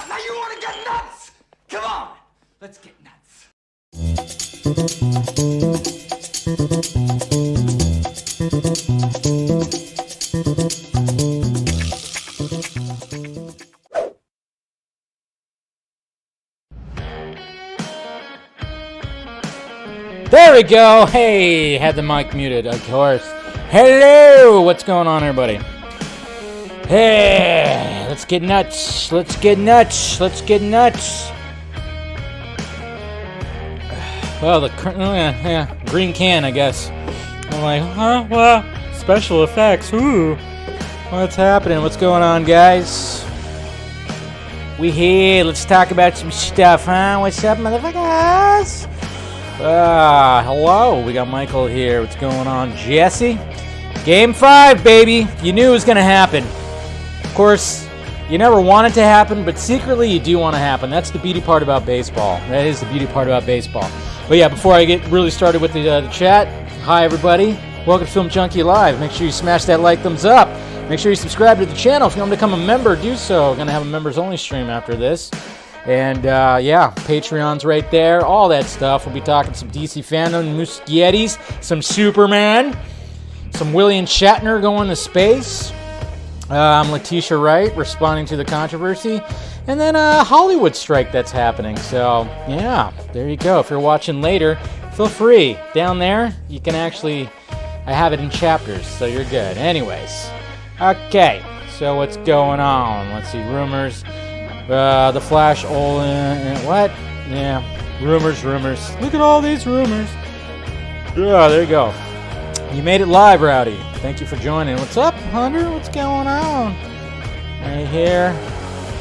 Now you want to get nuts? Come on, let's get nuts. There we go. Hey, had the mic muted, of course. Hello, what's going on, everybody? Hey, let's get nuts. Let's get nuts. Let's get nuts. Well, the green can, I guess. I'm like, huh? Well, special effects. Ooh, what's happening? What's going on, guys? We here. Let's talk about some stuff, huh? What's up, motherfuckers? Hello. We got Michael here. What's going on, Jesse? Game 5, baby. You knew it was gonna happen. Of course, you never want it to happen, but secretly you do want to happen. That's the beauty part about baseball. That is the beauty part about baseball. But yeah, before I get really started with the chat, hi everybody. Welcome to Film Junkee Live. Make sure you smash that like, thumbs up. Make sure you subscribe to the channel. If you want to become a member, do so. We're going to have a members only stream after this. And yeah, Patreon's right there. All that stuff. We'll be talking some DC Fandome, Muschietti's, some Superman, some William Shatner going to space. I'm Leticia Wright, responding to the controversy, and then a Hollywood strike that's happening. So, yeah, there you go. If you're watching later, feel free. Down there, you can actually, I have it in chapters, so you're good. Anyways, okay, so what's going on? Let's see, rumors. The Flash, Olin, what? Yeah, rumors. Look at all these rumors. Yeah, there you go. You made it live, Rowdy. Thank you for joining. What's up, Hunter? What's going on? Right here.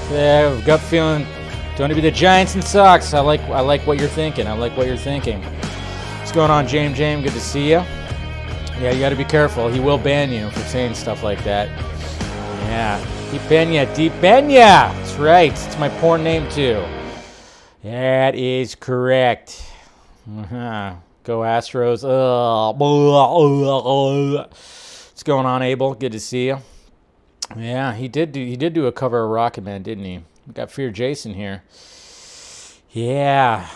Yeah, I've got feeling. Don't be the Giants and Sox. I like what you're thinking. What's going on, James? Good to see you. Yeah, you got to be careful. He will ban you for saying stuff like that. Yeah, Deep Benya. That's right. It's my porn name too. That is correct. Go Astros. What's going on, Abel? Good to see you. Yeah, he did do a cover of Rocket Man, didn't he? We got Fear Jason here. Yeah.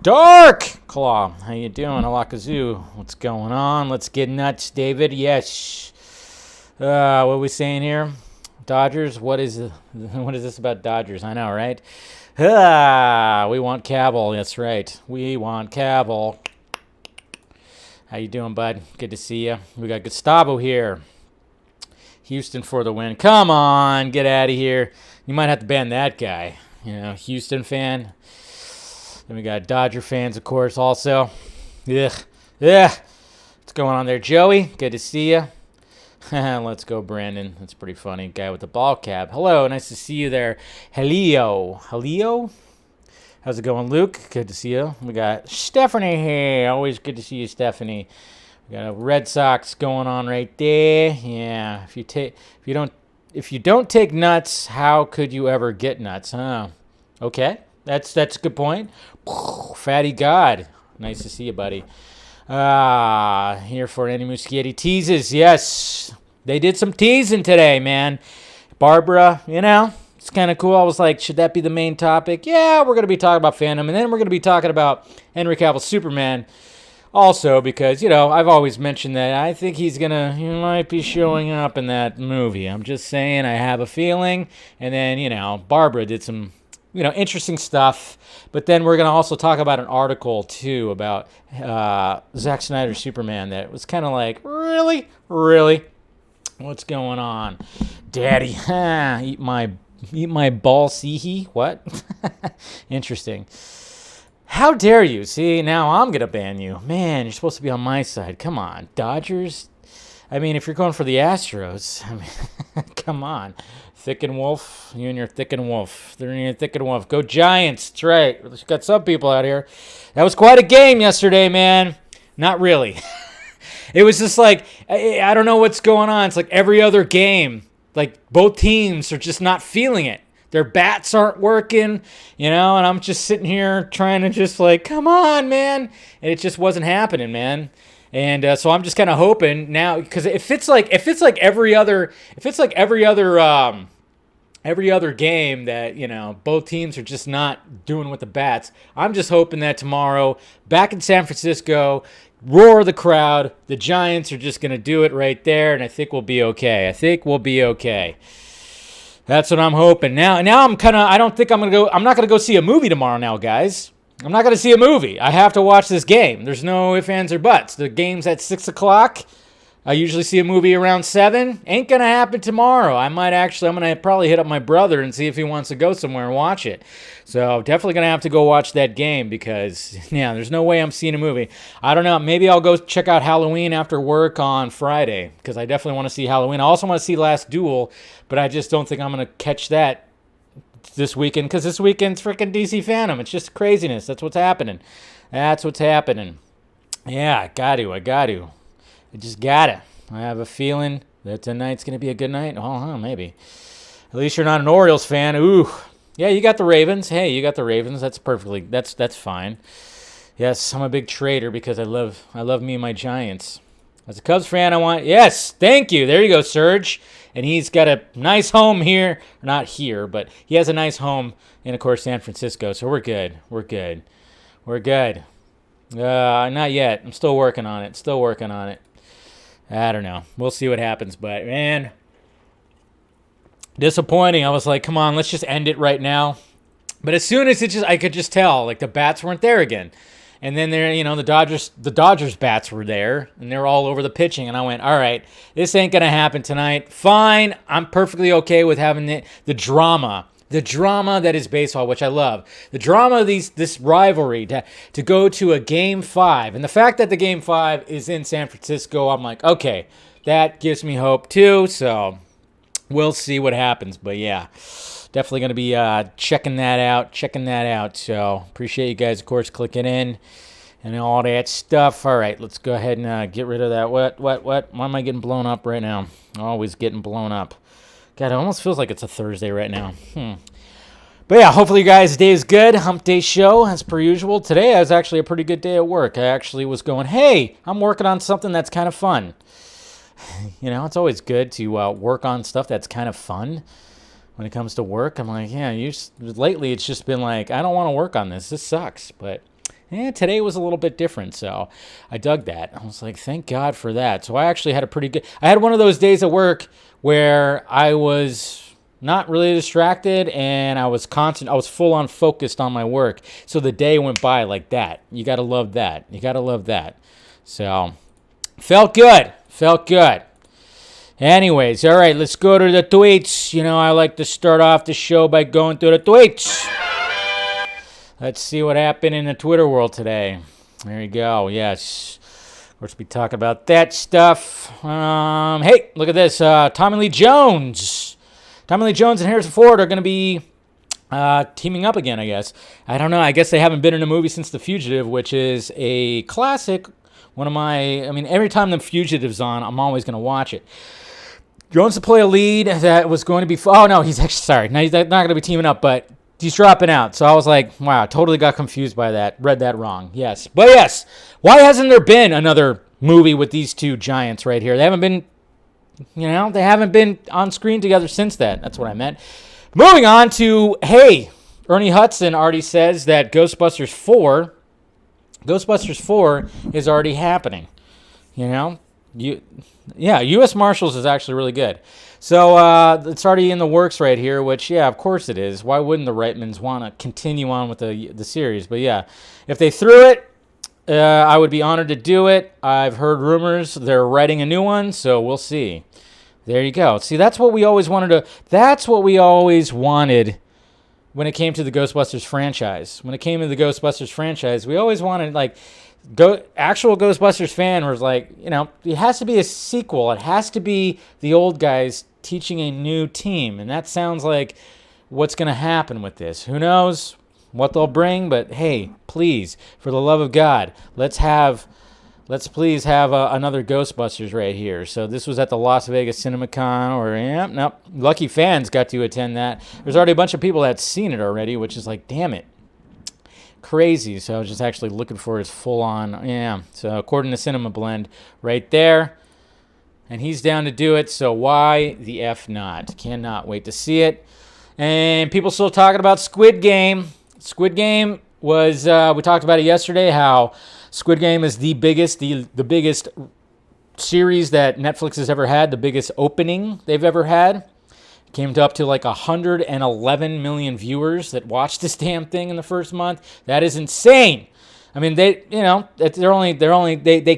Dark Claw. How you doing? Alakazoo. What's going on? Let's get nuts, David. Yes. What are we saying here? Dodgers. What is this about Dodgers? I know, right? We want Cavill. That's right. We want Cavill. How you doing, bud? Good to see you. We got Gustavo here. Houston for the win. Come on, get out of here. You might have to ban that guy. You know, Houston fan. Then we got Dodger fans, of course, also. Ugh. What's going on there, Joey? Good to see you. Let's go, Brandon. That's pretty funny. Guy with the ball cap. Hello, nice to see you there. Helio. How's it going, Luke? Good to see you. We got Stephanie here. Always good to see you, Stephanie. We got a Red Sox going on right there. Yeah. If you don't take nuts, how could you ever get nuts? Huh? Okay. That's a good point. Fatty God. Nice to see you, buddy. Here for any Muschietti teases. Yes. They did some teasing today, man. Barbara, it's kind of cool. I was like, should that be the main topic? Yeah, we're going to be talking about fandom, and then we're going to be talking about Henry Cavill Superman also because, I've always mentioned that I think he might be showing up in that movie. I'm just saying, I have a feeling. And then, Barbara did some, interesting stuff. But then we're going to also talk about an article, too, about Zack Snyder's Superman that was kind of like, really? What's going on? Daddy, eat my ball, see what? Interesting. How dare you? See, now I'm going to ban you. Man, you're supposed to be on my side. Come on, Dodgers. I mean, if you're going for the Astros, I mean, come on. Thick and Wolf, you and your Thick and Wolf. They're in your Thick and Wolf. Go Giants. That's right. We've got some people out here. That was quite a game yesterday, man. Not really. It was just like, I don't know what's going on. It's like every other game. Like, both teams are just not feeling it. Their bats aren't working, and I'm just sitting here trying to just like, come on, man. And it just wasn't happening, man. And so I'm just kind of hoping now, because if it's like every other game that, both teams are just not doing with the bats, I'm just hoping that tomorrow, back in San Francisco, roar the crowd, the Giants are just going to do it right there, and I think we'll be okay. That's what I'm hoping. Now I'm not going to go see a movie tomorrow now, guys. I'm not going to see a movie. I have to watch this game. There's no ifs, ands, or buts. The game's at 6 o'clock. I usually see a movie around 7. Ain't going to happen tomorrow. I'm going to probably hit up my brother and see if he wants to go somewhere and watch it. So definitely going to have to go watch that game because, there's no way I'm seeing a movie. I don't know. Maybe I'll go check out Halloween after work on Friday because I definitely want to see Halloween. I also want to see Last Duel, but I just don't think I'm going to catch that this weekend because this weekend's freaking DC Fandome. It's just craziness. That's what's happening. Yeah, I got to. I just got to. I have a feeling that tonight's going to be a good night. Oh, maybe. At least you're not an Orioles fan. Ooh. Yeah, you got the Ravens. Hey, you got the Ravens. That's fine. Yes, I'm a big trader because I love me and my Giants. As a Cubs fan, yes, thank you. There you go, Serge. And he's got a nice home here. Not here, but he has a nice home in, of course, San Francisco. So we're good. Not yet. I'm still working on it. I don't know. We'll see what happens. But, man, disappointing. I was like, come on, let's just end it right now. But as soon as I could just tell, like, the bats weren't there again. And then there, the Dodgers bats were there, and they were all over the pitching. And I went, all right, this ain't going to happen tonight. Fine. I'm perfectly okay with having the drama that is baseball, which I love. The drama of this rivalry to go to a Game 5. And the fact that the Game 5 is in San Francisco, I'm like, okay, that gives me hope too. So we'll see what happens. But yeah, definitely going to be checking that out. So appreciate you guys, of course, clicking in and all that stuff. All right, let's go ahead and get rid of that. What? Why am I getting blown up right now? Always getting blown up. God, it almost feels like it's a Thursday right now. But yeah, hopefully you guys' day is good. Hump Day show, as per usual. Today was actually a pretty good day at work. I actually was going, hey, I'm working on something that's kind of fun. It's always good to work on stuff that's kind of fun. When it comes to work, I'm like, lately it's just been like, I don't want to work on this. This sucks. But today was a little bit different, so I dug that. I was like, thank God for that. So I actually had I had one of those days at work where I was not really distracted and I was constant. I was full on focused on my work. So the day went by like that. You got to love that. So felt good. Anyways, all right, let's go to the tweets. I like to start off the show by going to the tweets. Let's see what happened in the Twitter world today. There you go. Yes. Of course, we talk about that stuff. Hey, look at this. Tommy Lee Jones and Harrison Ford are going to be teaming up again, I guess. I don't know. I guess they haven't been in a movie since The Fugitive, which is a classic. Every time The Fugitive's on, I'm always going to watch it. Jones to play a lead that was going to be... Oh, no, he's actually... Sorry. No, he's not going to be teaming up, but he's dropping out. So I was like, wow, totally got confused by that. Read that wrong. Yes. But yes, why hasn't there been another movie with these two giants right here? They haven't been on screen together since then. That's what I meant. Moving on to, hey, Ernie Hudson already says that Ghostbusters 4 is already happening. U.S. Marshals is actually really good. So it's already in the works right here, which, yeah, of course it is. Why wouldn't the Reitmans want to continue on with the series? But, yeah, if they threw it, I would be honored to do it. I've heard rumors they're writing a new one, so we'll see. There you go. See, that's what we always wanted when it came to the Ghostbusters franchise. We always wanted, actual Ghostbusters fan was like, it has to be a sequel. It has to be the old guys teaching a new team. And that sounds like what's going to happen with this. Who knows what they'll bring, but hey, please, for the love of God, let's please have another Ghostbusters right here. So this was at the Las Vegas CinemaCon, lucky fans got to attend that. There's already a bunch of people that's seen it already, which is like, damn it. Crazy. So I was just actually looking for his full-on, So according to Cinema Blend, right there. And he's down to do it, so why the F not? Cannot wait to see it. And people still talking about Squid Game. Squid Game was, we talked about it yesterday, how Squid Game is the biggest series that Netflix has ever had, the biggest opening they've ever had. Came up to like 111 million viewers that watched this damn thing in the first month. That is insane. I mean, they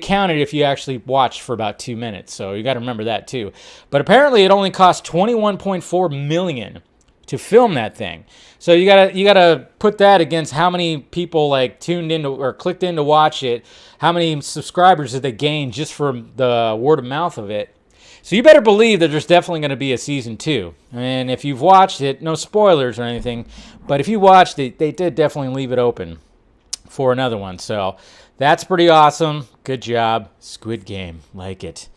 counted if you actually watched for about 2 minutes, so you got to remember that too. But apparently, it only cost $21.4 million to film that thing. So you gotta put that against how many people like tuned in or clicked in to watch it. How many subscribers did they gain just from the word of mouth of it? So you better believe that there's definitely going to be a season 2. And if you've watched it, no spoilers or anything, but if you watched it, they did definitely leave it open for another one. So that's pretty awesome. Good job, Squid Game. Like it.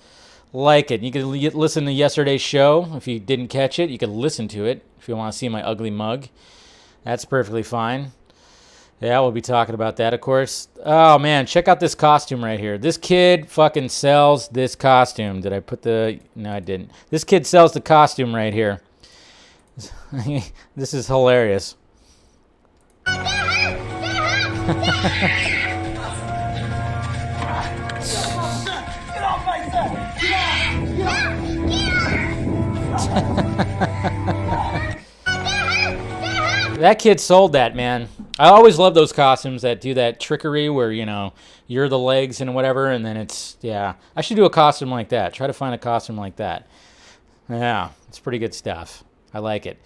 You can listen to yesterday's show. If you didn't catch it, you can listen to it if you want to see my ugly mug. That's perfectly fine. Yeah, we'll be talking about that, of course. Oh, man, check out this costume right here. This kid fucking sells this costume. Did I put the... No, I didn't. This kid sells the costume right here. This is hilarious. That kid sold that, man. I always love those costumes that do that trickery where, you're the legs and whatever, and then it's, I should do a costume like that. Try to find a costume like that. Yeah, it's pretty good stuff. I like it.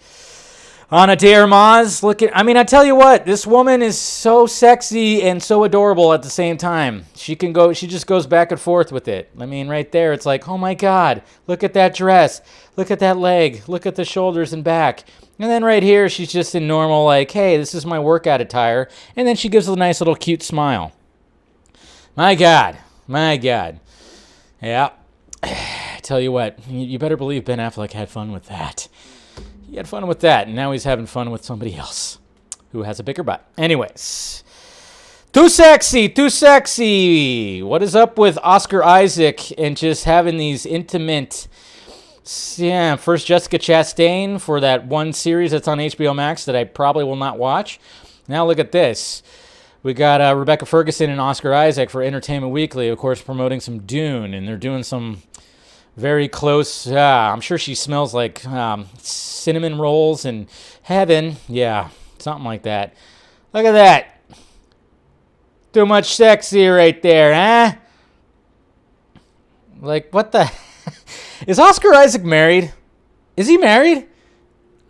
Ana de Armas, I tell you what, this woman is so sexy and so adorable at the same time. She just goes back and forth with it. Right there, it's like, oh my God, look at that dress. Look at that leg. Look at the shoulders and back. And then right here, she's just in normal, like, hey, this is my workout attire. And then she gives a nice little cute smile. My God. Yeah. I tell you what, you better believe Ben Affleck had fun with that. He had fun with that, and now he's having fun with somebody else who has a bigger butt. Anyways. Too sexy. What is up with Oscar Isaac and just having these intimate... Yeah, first Jessica Chastain for that one series that's on HBO Max that I probably will not watch. Now look at this. We got Rebecca Ferguson and Oscar Isaac for Entertainment Weekly, of course, promoting some Dune, and they're doing some very close, I'm sure she smells like cinnamon rolls in heaven. Yeah, something like that. Look at that. Too much sexy right there, huh? Like, what the... Is Oscar Isaac married? Is he married?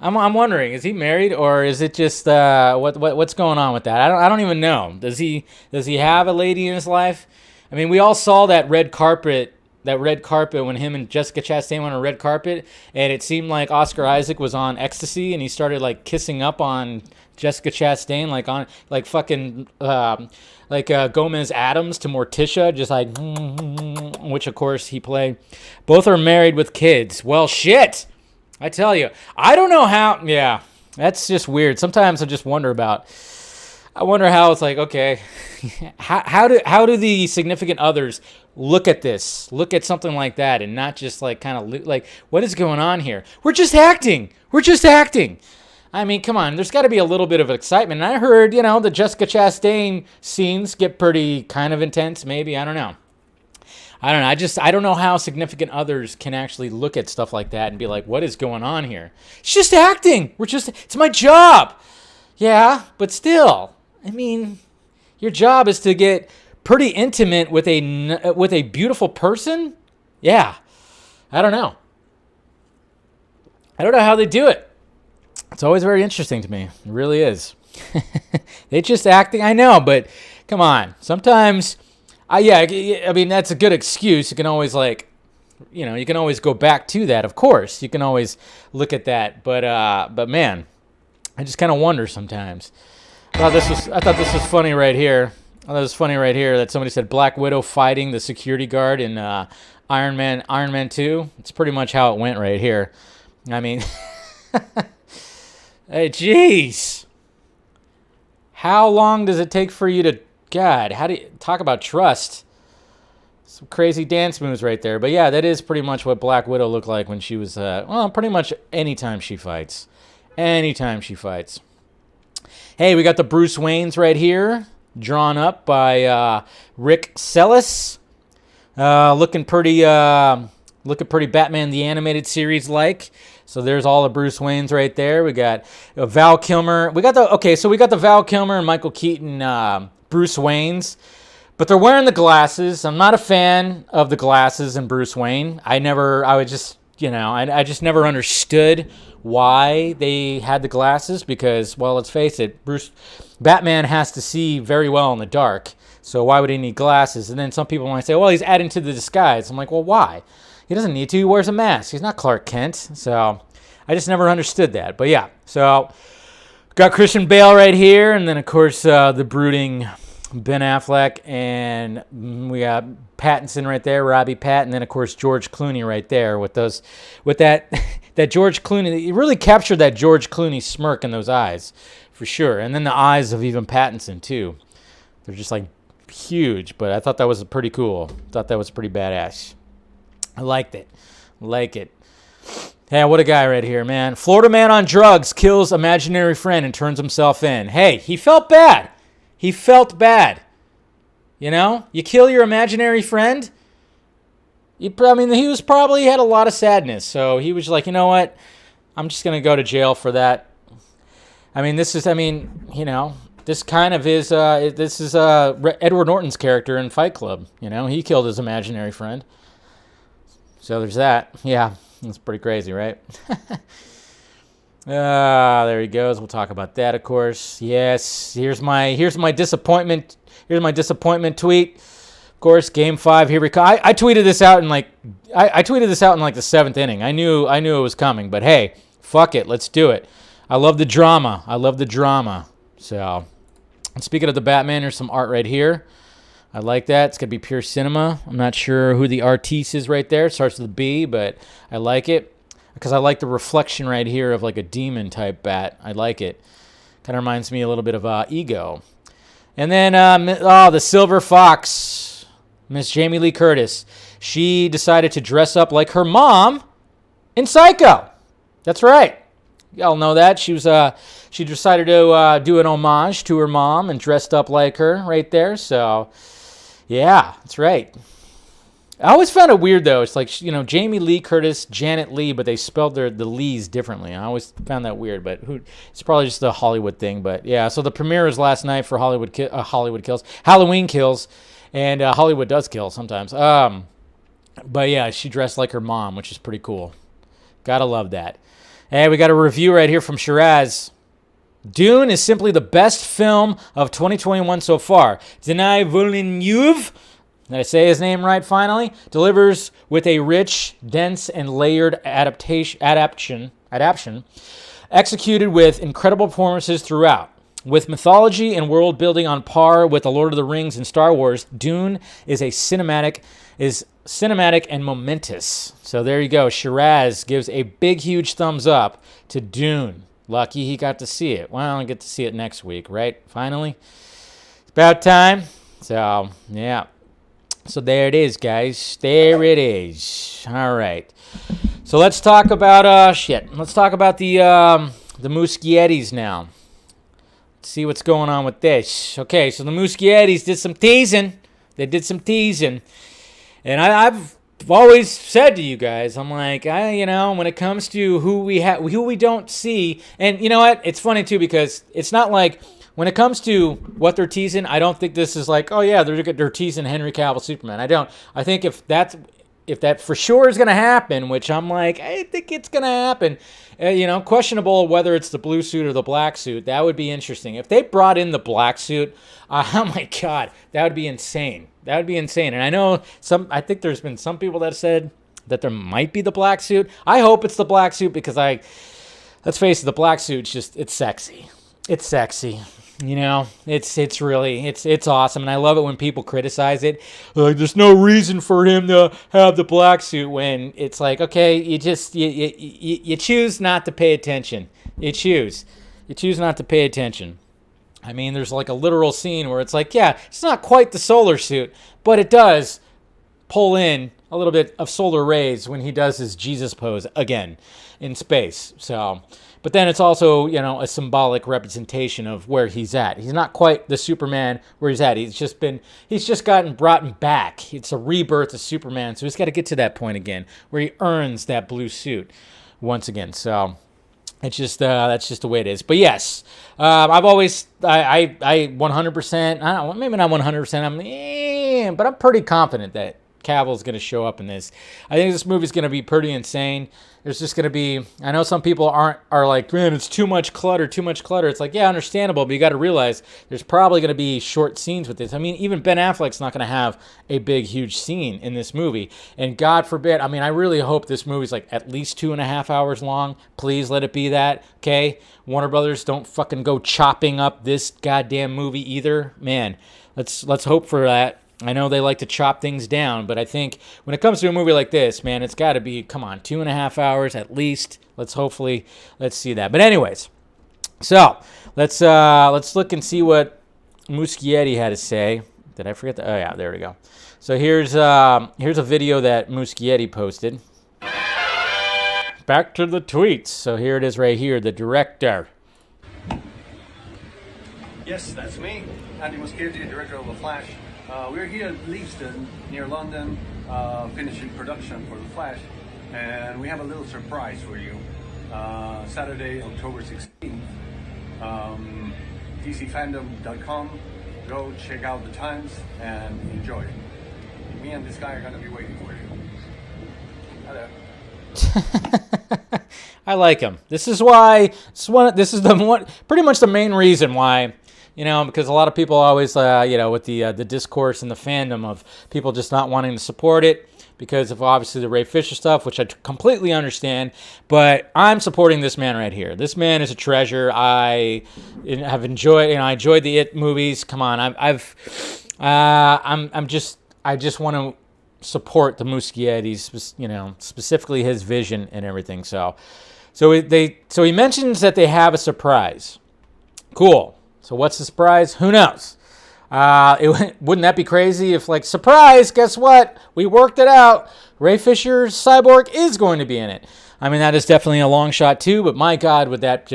I'm wondering. Is he married, or is it just what's going on with that? I don't even know. Does he have a lady in his life? We all saw that red carpet when him and Jessica Chastain went on a red carpet, and it seemed like Oscar Isaac was on ecstasy, and he started like kissing up on Jessica Chastain, like Gomez Adams to Morticia, just like, which of course he played. Both are married with kids. Well, shit, I tell you, I don't know how. Yeah, that's just weird. Sometimes I just wonder how it's like, okay, how do the significant others look at this, look at something like that, and not just like kind of like, what is going on here? We're just acting. Come on, there's got to be a little bit of excitement. And I heard, the Jessica Chastain scenes get pretty kind of intense, maybe. I don't know. I don't know how significant others can actually look at stuff like that and be like, what is going on here? It's just acting. It's my job. Yeah, but still, your job is to get pretty intimate with a beautiful person? Yeah. I don't know. I don't know how they do it. It's always very interesting to me. It really is. They just acting. I know, but come on. Sometimes I mean, that's a good excuse. You can always you can always go back to that. Of course, you can always look at that. But man, I just kind of wonder sometimes. I thought this was funny right here. I thought it was funny right here that somebody said Black Widow fighting the security guard in Iron Man 2. It's pretty much how it went right here. I mean, hey, jeez. How long does it take for you to, God, how do you talk about trust? Some crazy dance moves right there. But yeah, that is pretty much what Black Widow looked like when she was, pretty much anytime she fights. Anytime she fights. Hey, we got the Bruce Waynes right here, drawn up by Rick Sellis. Looking pretty Batman the Animated Series like. So there's all the Bruce Waynes right there. We got Val Kilmer. We got the Val Kilmer and Michael Keaton Bruce Waynes. But they're wearing the glasses. I'm not a fan of the glasses in Bruce Wayne. I just never understood why they had the glasses because, well, let's face it, Batman has to see very well in the dark. So why would he need glasses? And then some people might say, well, he's adding to the disguise. I'm like, well, why? He doesn't need to. He wears a mask. He's not Clark Kent. So I just never understood that. But yeah, so got Christian Bale right here. And then, of course, the brooding Ben Affleck. And we got Pattinson right there, Robbie Pattinson. And then, of course, George Clooney right there with that George Clooney. He really captured that George Clooney smirk in those eyes for sure. And then the eyes of even Pattinson, too. They're just like huge. But I thought that was pretty cool. Thought that was pretty badass. I liked it. Like it. Hey, what a guy right here, man. Florida man on drugs kills imaginary friend and turns himself in. Hey, he felt bad. He felt bad. You know? You kill your imaginary friend? He had a lot of sadness. So he was like, you know what? I'm just going to go to jail for that. This kind of is, Edward Norton's character in Fight Club. You know, he killed his imaginary friend. So there's that. Yeah, that's pretty crazy, right? There he goes. We'll talk about that, of course. Yes, here's my disappointment. Here's my disappointment tweet. Of course, Game 5. Here we go. I tweeted this out in like the 7th inning. I knew it was coming, but hey, fuck it, let's do it. I love the drama. So, and speaking of the Batman, there's some art right here. I like that. It's going to be pure cinema. I'm not sure who the artiste is right there. It starts with a B, but I like it because I like the reflection right here of like a demon type bat. I like it. Kind of reminds me a little bit of Ego. And then, the Silver Fox, Miss Jamie Lee Curtis. She decided to dress up like her mom in Psycho. That's right. Y'all know that. She decided to do an homage to her mom and dressed up like her right there. So, yeah, that's right. I always found it weird, though. It's like, Jamie Lee Curtis, Janet Leigh, but they spelled the Lees differently. I always found that weird, but it's probably just a Hollywood thing. But, yeah, so the premiere was last night for Halloween Kills, and Hollywood does kill sometimes. But, yeah, she dressed like her mom, which is pretty cool. Gotta love that. Hey, we got a review right here from Shiraz. Dune is simply the best film of 2021 so far. Denis Villeneuve, did I say his name right finally? Delivers with a rich, dense, and layered adaptation, executed with incredible performances throughout. With mythology and world building on par with The Lord of the Rings and Star Wars, Dune is cinematic and momentous. So there you go. Shiraz gives a big, huge thumbs up to Dune. Lucky he got to see it. Well, I get to see it next week, right? Finally. It's about time. So, yeah. So there it is, guys. There it is. All right. So let's talk about, Let's talk about the Muschiettis now. Let's see what's going on with this. Okay, so the Muschiettis did some teasing. They did some teasing. And I've always said to you guys, I'm like, when it comes to who we don't see, and you know what? It's funny too because it's not like when it comes to what they're teasing, I don't think this is like, oh yeah, they're teasing Henry Cavill Superman. I don't. I think if if that for sure is going to happen, which I'm like, I think it's going to happen, questionable whether it's the blue suit or the black suit. That would be interesting. If they brought in the black suit, oh my God, that would be insane. That would be insane. And I think there's been some people that said that there might be the black suit. I hope it's the black suit because let's face it, the black suit's it's sexy. It's sexy. It's really awesome, and I love it when people criticize it. Like, there's no reason for him to have the black suit, when it's like, okay, you choose not to pay attention. You choose not to pay attention. I mean, there's like a literal scene where it's like, yeah, it's not quite the solar suit, but it does pull in a little bit of solar rays when he does his Jesus pose again in space. So, but then it's also, a symbolic representation of where he's at. He's not quite the Superman where he's at. He's just gotten brought back. It's a rebirth of Superman. So he's got to get to that point again where he earns that blue suit once again. So it's just, that's just the way it is. But yes, I've always, I 100%, I don't know, maybe not 100%, but I'm pretty confident that Cavill's going to show up in this. I think this movie's going to be pretty insane. There's just going to be, I know some people are like, man, it's too much clutter. It's like, yeah, understandable, but you got to realize there's probably going to be short scenes with this. I mean, even Ben Affleck's not going to have a big, huge scene in this movie. And God forbid, I mean, I really hope this movie's like at least 2.5 hours long. Please let it be that, okay? Warner Brothers, don't fucking go chopping up this goddamn movie either. Man, let's hope for that. I know they like to chop things down, but I think when it comes to a movie like this, man, it's got to be, come on, 2.5 hours at least. Let's see that. But anyways, so let's look and see what Muschietti had to say. Did I forget that? Oh yeah, there we go. So here's a video that Muschietti posted. Back to the tweets. So here it is right here, the director. Yes, that's me, Henry Muschietti, director of The Flash. We're here at Leavesden, near London, finishing production for The Flash, and we have a little surprise for you. Saturday, October 16th, DCFandome.com. Go check out the times and enjoy. Me and this guy are going to be waiting for you. Hello. I like him. This is pretty much the main reason why. Because a lot of people always, with the discourse and the fandom of people just not wanting to support it because of obviously the Ray Fisher stuff, which I completely understand. But I'm supporting this man right here. This man is a treasure. I have enjoyed, I enjoyed the It movies. Come on, I just want to support the Muschietti, specifically his vision and everything. So he mentions that they have a surprise. Cool. So what's the surprise? Who knows? Wouldn't that be crazy if, like, surprise, guess what? We worked it out. Ray Fisher's Cyborg is going to be in it. I mean, that is definitely a long shot too, but my God, would that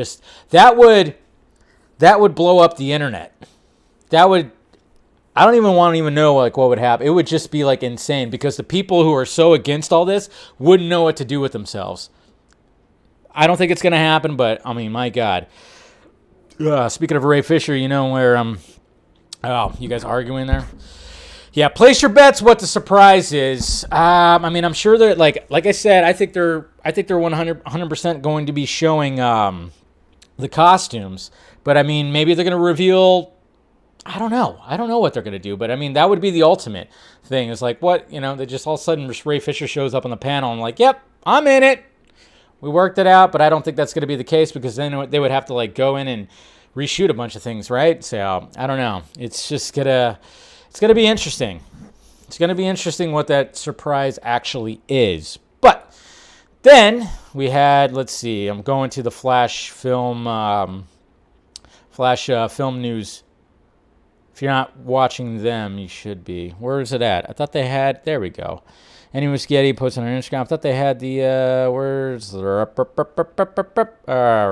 would blow up the internet. I don't even want to know, like, what would happen. It would just be, like, insane because the people who are so against all this wouldn't know what to do with themselves. I don't think it's going to happen, but, I mean, my God. Speaking of Ray Fisher, where oh, you guys arguing there? Yeah, place your bets. What the surprise is? I mean, I'm sure that like I said, I think they're 100% going to be showing the costumes, but I mean, maybe they're going to reveal. I don't know what they're going to do, but I mean, that would be the ultimate thing. It's like what they just all of a sudden Ray Fisher shows up on the panel and like, yep, I'm in it. We worked it out, but I don't think that's going to be the case because then they would have to like go in and reshoot a bunch of things, right? So I don't know. It's gonna be interesting. It's gonna be interesting what that surprise actually is. But then we had, let's see, I'm going to the Flash film news. If you're not watching them, you should be. Where is it at? I thought they had. There we go. Henry Muschietti posted on Instagram. I thought they had the words. All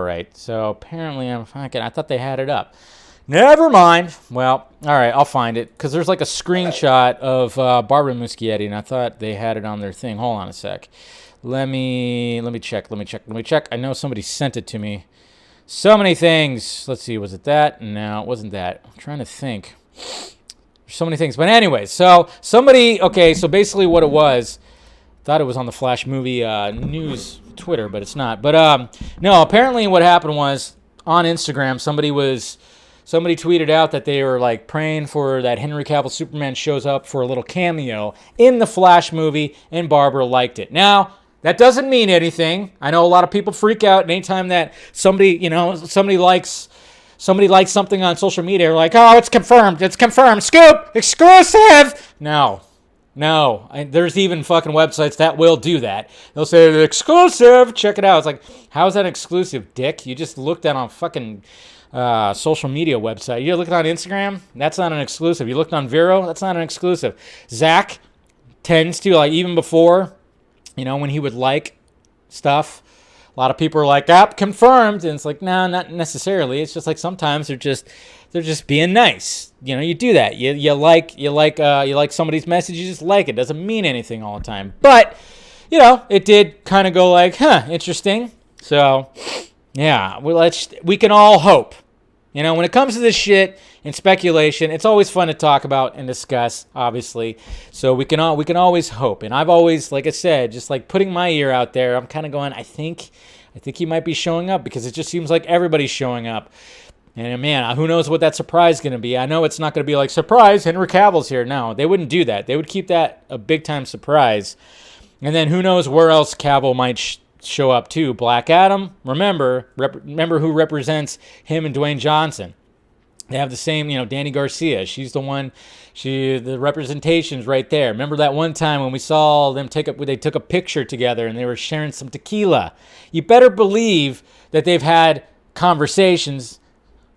right. So apparently I thought they had it up. Never mind. Well, all right. I'll find it because there's like a screenshot of Barbara Muschietti, and I thought they had it on their thing. Hold on a sec. Let me check. I know somebody sent it to me. So many things. Let's see. Was it that? No, it wasn't that. I'm trying to think. So many things. But anyway, so basically what it was, thought it was on the Flash movie news Twitter, but it's not. But no, apparently what happened was on Instagram, somebody tweeted out that they were like praying for that Henry Cavill Superman shows up for a little cameo in the Flash movie, and Barbara liked it. Now, that doesn't mean anything. I know a lot of people freak out anytime that somebody likes something on social media. They're like, oh, it's confirmed. Scoop, exclusive. No. There's even fucking websites that will do that. They'll say, exclusive, check it out. It's like, how's that exclusive, dick? You just looked at on fucking social media website. You looked on Instagram? That's not an exclusive. You looked on Vero? That's not an exclusive. Zack tends to, like, even before, when he would like stuff, a lot of people are like, confirmed. And it's like, no, not necessarily. It's just like sometimes they're just being nice. You do that. You like somebody's message, you just like it. Doesn't mean anything all the time. But, it did kind of go like, interesting. So, yeah, we can all hope. When it comes to this shit and speculation, it's always fun to talk about and discuss, obviously. So we can always hope. And I've always, like I said, just like putting my ear out there, I'm kind of going, I think he might be showing up, because it just seems like everybody's showing up. And man, who knows what that surprise is going to be. I know it's not going to be like, surprise, Henry Cavill's here. No, they wouldn't do that. They would keep that a big-time surprise. And then who knows where else Cavill might show up too. Black Adam, remember who represents him and Dwayne Johnson. They have the same, Danny Garcia. She's the one, the representation's right there. Remember that one time when we saw them they took a picture together and they were sharing some tequila. You better believe that they've had conversations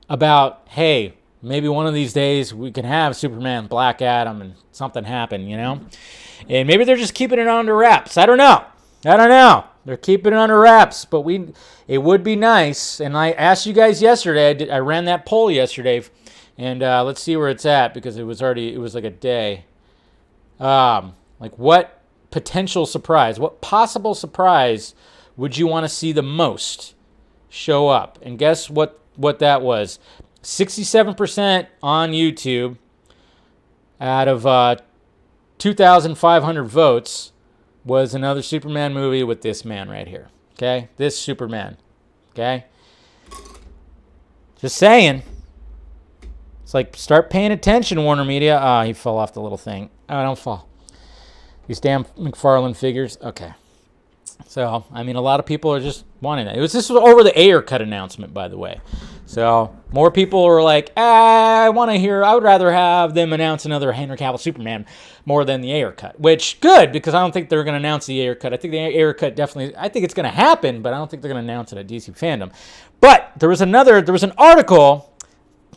about, hey, maybe one of these days we can have Superman, Black Adam, and something happen, And maybe they're just keeping it under wraps. I don't know. They're keeping it under wraps, but it would be nice. And I asked you guys yesterday. I ran that poll yesterday, and let's see where it's at, because it was like a day. Like, what potential surprise, what possible surprise would you want to see the most show up? And guess what that was? 67% on YouTube out of 2,500 votes. Was another Superman movie with this man right here. Okay? This Superman. Okay? Just saying. It's like, start paying attention, Warner Media. He fell off the little thing. Oh, don't fall. These damn McFarlane figures. Okay. So, I mean, a lot of people are just wanting that. This was over the Ayer cut announcement, by the way. So, more people were like, I would rather have them announce another Henry Cavill Superman more than the Ayer cut. Which, good, because I don't think they're going to announce the Ayer cut. I think the Ayer cut definitely, I think it's going to happen, but I don't think they're going to announce it at DC Fandome. But there was an article,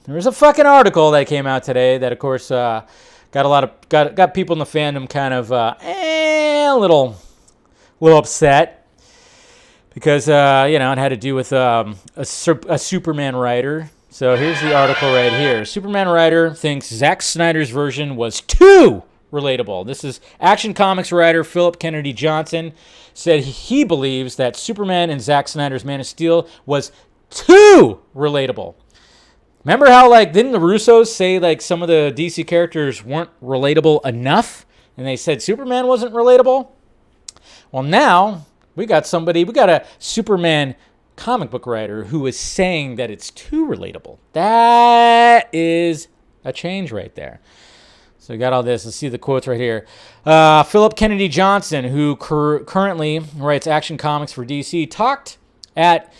that came out today that, of course, got people in the fandom kind of a little upset, because, it had to do with a Superman writer. So here's the article right here. Superman writer thinks Zack Snyder's version was too relatable. This is Action Comics writer Phillip Kennedy Johnson said he believes that Superman in Zack Snyder's Man of Steel was too relatable. Remember how, didn't the Russos say, some of the DC characters weren't relatable enough? And they said Superman wasn't relatable? Well, now we got a Superman comic book writer who is saying that it's too relatable. That is a change right there. So we got all this. Let's see the quotes right here. Phillip Kennedy Johnson, who currently writes Action Comics for DC, talked at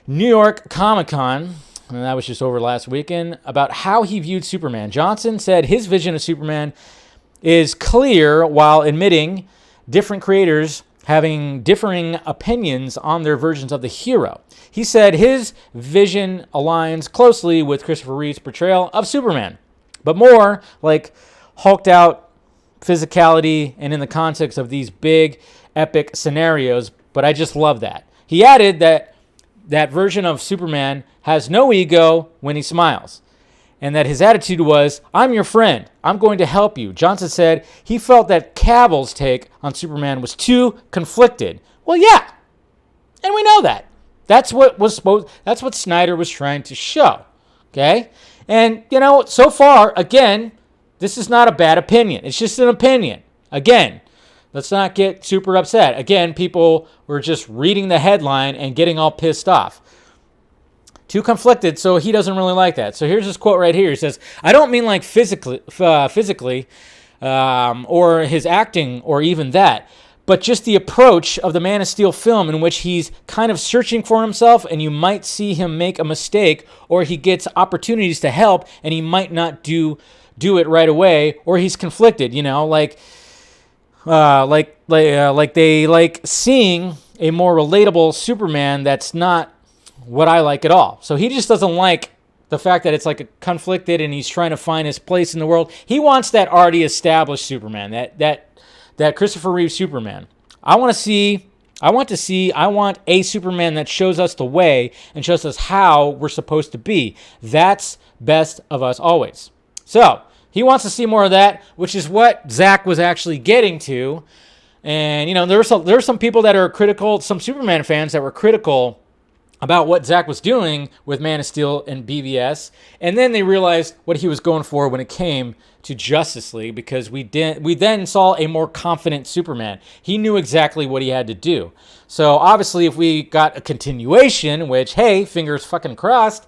New York Comic Con, and that was just over last weekend, about how he viewed Superman. Johnson said his vision of Superman is clear, while admitting different creators having differing opinions on their versions of the hero. He said his vision aligns closely with Christopher Reeve's portrayal of Superman, but more like hulked out physicality and in the context of these big, epic scenarios, but I just love that. He added that version of Superman has no ego when he smiles, and that his attitude was, I'm your friend, I'm going to help you. Johnson said he felt that Cavill's take on Superman was too conflicted. Well, yeah, and we know that. That's what Snyder was trying to show, okay? And, so far, again, this is not a bad opinion. It's just an opinion. Again, Let's not get super upset. Again, people were just reading the headline and getting all pissed off. Too conflicted, so he doesn't really like that. So here's his quote right here. He says, I don't mean like physically, or his acting, or even that, but just the approach of the Man of Steel film in which he's kind of searching for himself, and you might see him make a mistake, or he gets opportunities to help, and he might not do it right away, or he's conflicted, like they like seeing a more relatable Superman that's not what I like at all. So he just doesn't like the fact that it's like a conflicted and he's trying to find his place in the world. He wants that already established Superman, that Christopher Reeve Superman. I want a Superman that shows us the way and shows us how we're supposed to be. That's best of us always. So he wants to see more of that, which is what Zack was actually getting to. And, there were some people that are critical, some Superman fans that were critical about what Zack was doing with Man of Steel and BVS, and then they realized what he was going for when it came to Justice League, because we then saw a more confident Superman. He knew exactly what he had to do. So obviously, if we got a continuation, which, hey, fingers fucking crossed,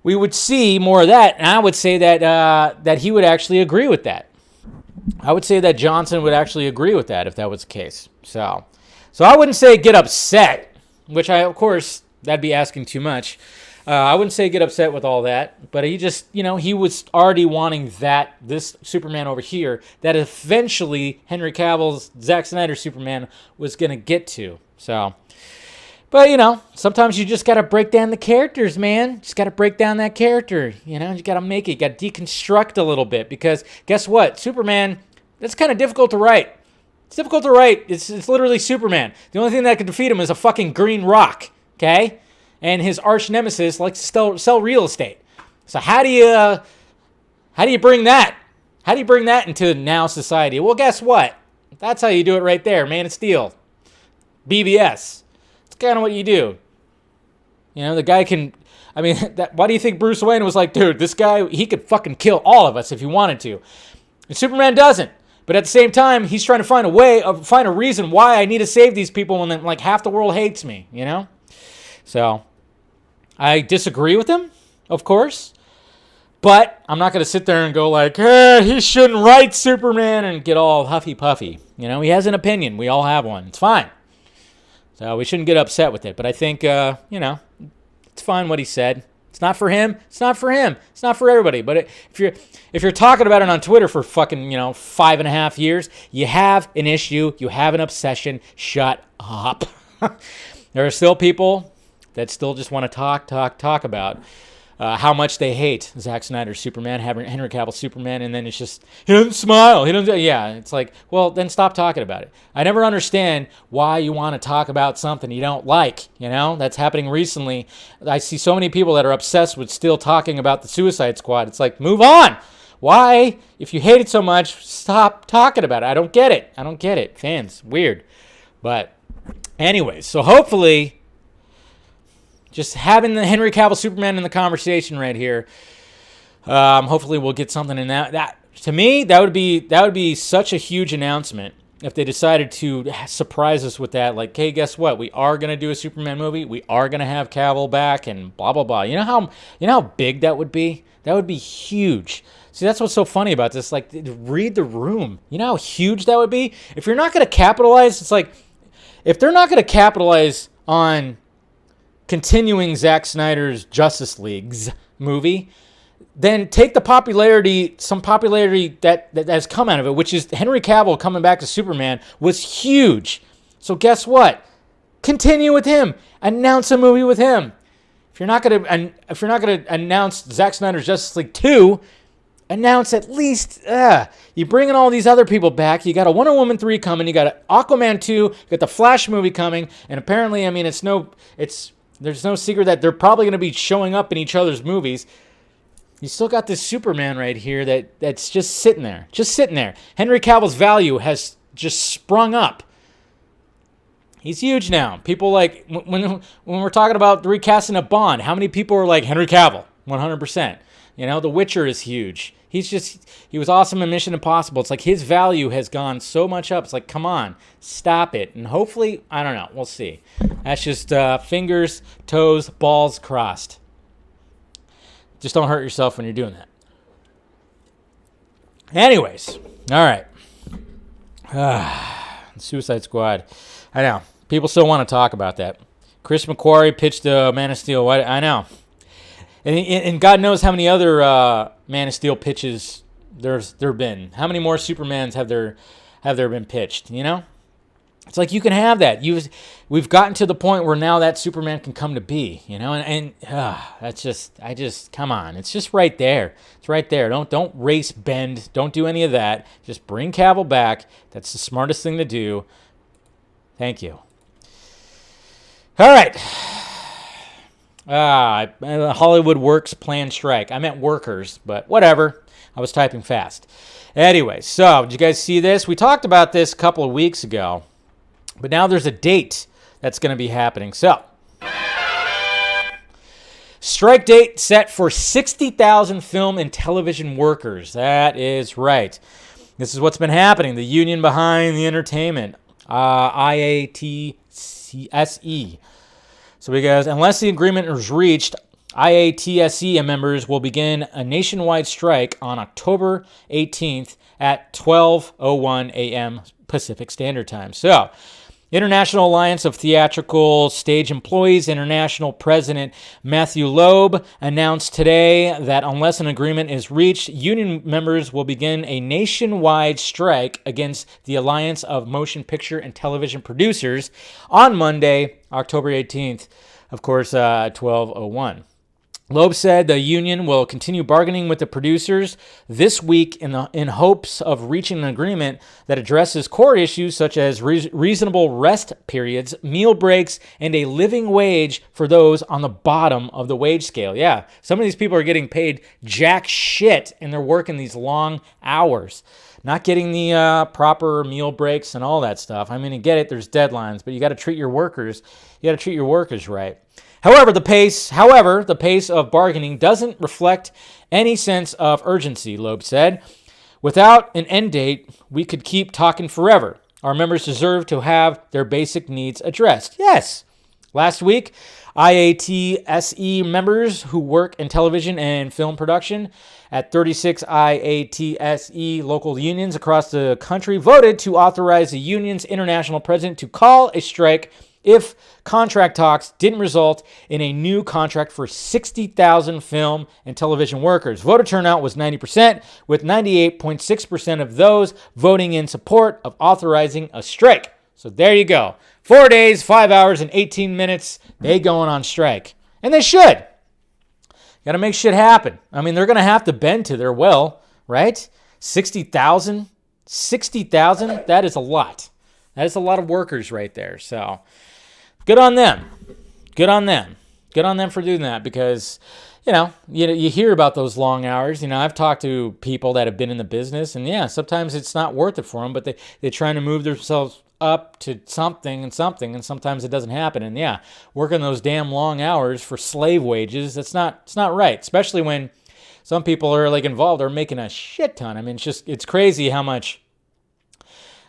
we would see more of that, and I would say that he would actually agree with that. I would say that Johnson would actually agree with that if that was the case. So I wouldn't say get upset, which of course, that'd be asking too much. I wouldn't say get upset with all that, but he just, he was already wanting this Superman over here that eventually Henry Cavill's Zack Snyder's Superman was going to get to. So, but, sometimes you just got to break down the characters, man. Just got to break down that character. You got to make it. You got to deconstruct a little bit, because guess what? Superman, that's kind of difficult to write. It's difficult to write. It's literally Superman. The only thing that could defeat him is a fucking green rock. Okay, and his arch nemesis likes to sell real estate. So how do you bring that? How do you bring that into now society? Well, guess what? That's how you do it right there. Man of Steel, BVS. It's kind of what you do. The guy can. I mean, why do you think Bruce Wayne was like, dude, this guy, he could fucking kill all of us if he wanted to, and Superman doesn't. But at the same time, he's trying to find a reason why I need to save these people when like half the world hates me. So, I disagree with him, of course, but I'm not going to sit there and go like, he shouldn't write Superman and get all huffy-puffy. He has an opinion. We all have one. It's fine. So, we shouldn't get upset with it. But I think, it's fine what he said. It's not for him. It's not for him. It's not for everybody. But if you're talking about it on Twitter for fucking, 5.5 years, you have an issue. You have an obsession. Shut up. There are still people that still just want to talk about how much they hate Zack Snyder's Superman, Henry Cavill Superman, and then it's just, he doesn't smile. It's like, well, then stop talking about it. I never understand why you want to talk about something you don't like, That's happening recently. I see so many people that are obsessed with still talking about the Suicide Squad. It's like, move on. Why? If you hate it so much, stop talking about it. I don't get it. Fans, weird. But anyways, so hopefully, just having the Henry Cavill Superman in the conversation right here, hopefully we'll get something in that. That to me, that would be such a huge announcement if they decided to surprise us with that. Like, hey, guess what? We are gonna do a Superman movie. We are gonna have Cavill back, and blah blah blah. You know how big that would be? That would be huge. See, that's what's so funny about this. Like, read the room. You know how huge that would be? If you're not gonna capitalize, it's like, if they're not gonna capitalize on continuing Zack Snyder's Justice League's movie, then take the some popularity that has come out of it, which is Henry Cavill coming back to Superman, was huge. So guess what? Continue with him. Announce a movie with him. If you're not gonna announce Zack Snyder's Justice League 2, announce at least, you bring in all these other people back. You got a Wonder Woman 3 coming. You got Aquaman 2. You got the Flash movie coming. And apparently, I mean, there's no secret that they're probably going to be showing up in each other's movies. You still got this Superman right here that's just sitting there. Just sitting there. Henry Cavill's value has just sprung up. He's huge now. People like, when we're talking about recasting a Bond, how many people are like, Henry Cavill? 100%. The Witcher is huge. he was awesome in Mission Impossible. It's like his value has gone so much up. It's like, come on, stop it. And hopefully, I don't know, we'll see. That's just fingers, toes, balls crossed. Just don't hurt yourself when you're doing that. Anyways, all right. Suicide Squad. I know. People still want to talk about that. Chris McQuarrie pitched Man of Steel. I know. And God knows how many other Man of Steel pitches there been. How many more Supermans have there been pitched, you know? It's like you can have that. We've gotten to the point where now that Superman can come to be, you know? And that's just come on. It's just right there. It's right there. Don't race bend. Don't do any of that. Just bring Cavill back. That's the smartest thing to do. Thank you. All right. Hollywood Works planned strike. I meant workers, but whatever. I was typing fast. Anyway, so did you guys see this? We talked about this a couple of weeks ago, but now there's a date that's going to be happening. So, strike date set for 60,000 film and television workers. That is right. This is what's been happening. The union behind the entertainment, IATSE. So because unless the agreement is reached, IATSE members will begin a nationwide strike on October 18th at 12:01 a.m. Pacific Standard Time. So, International Alliance of Theatrical Stage Employees International President Matthew Loeb announced today that unless an agreement is reached, union members will begin a nationwide strike against the Alliance of Motion Picture and Television Producers on Monday, October 18th, of course, 12:01. Loeb said the union will continue bargaining with the producers this week in hopes of reaching an agreement that addresses core issues such as reasonable rest periods, meal breaks, and a living wage for those on the bottom of the wage scale. Yeah, some of these people are getting paid jack shit and they're working these long hours. Not getting the proper meal breaks and all that stuff. I mean, I get it, there's deadlines, but you got to treat your workers right. However, the pace of bargaining doesn't reflect any sense of urgency, Loeb said. Without an end date, we could keep talking forever. Our members deserve to have their basic needs addressed. Yes. Last week, IATSE members who work in television and film production at 36 IATSE local unions across the country voted to authorize the union's international president to call a strike if contract talks didn't result in a new contract for 60,000 film and television workers. Voter turnout was 90%, with 98.6% of those voting in support of authorizing a strike. So there you go. 4 days, 5 hours, and 18 minutes, they going on strike. And they should. Got to make shit happen. I mean, they're going to have to bend to their will, right? 60,000? 60,000? That is a lot. That is a lot of workers right there. So good on them. Good on them. Good on them for doing that because, you hear about those long hours. I've talked to people that have been in the business, and yeah, sometimes it's not worth it for them, but they're trying to move themselves up to something, and sometimes it doesn't happen. And yeah, working those damn long hours for slave wages, it's not right, especially when some people are involved are making a shit ton. I mean, it's crazy how much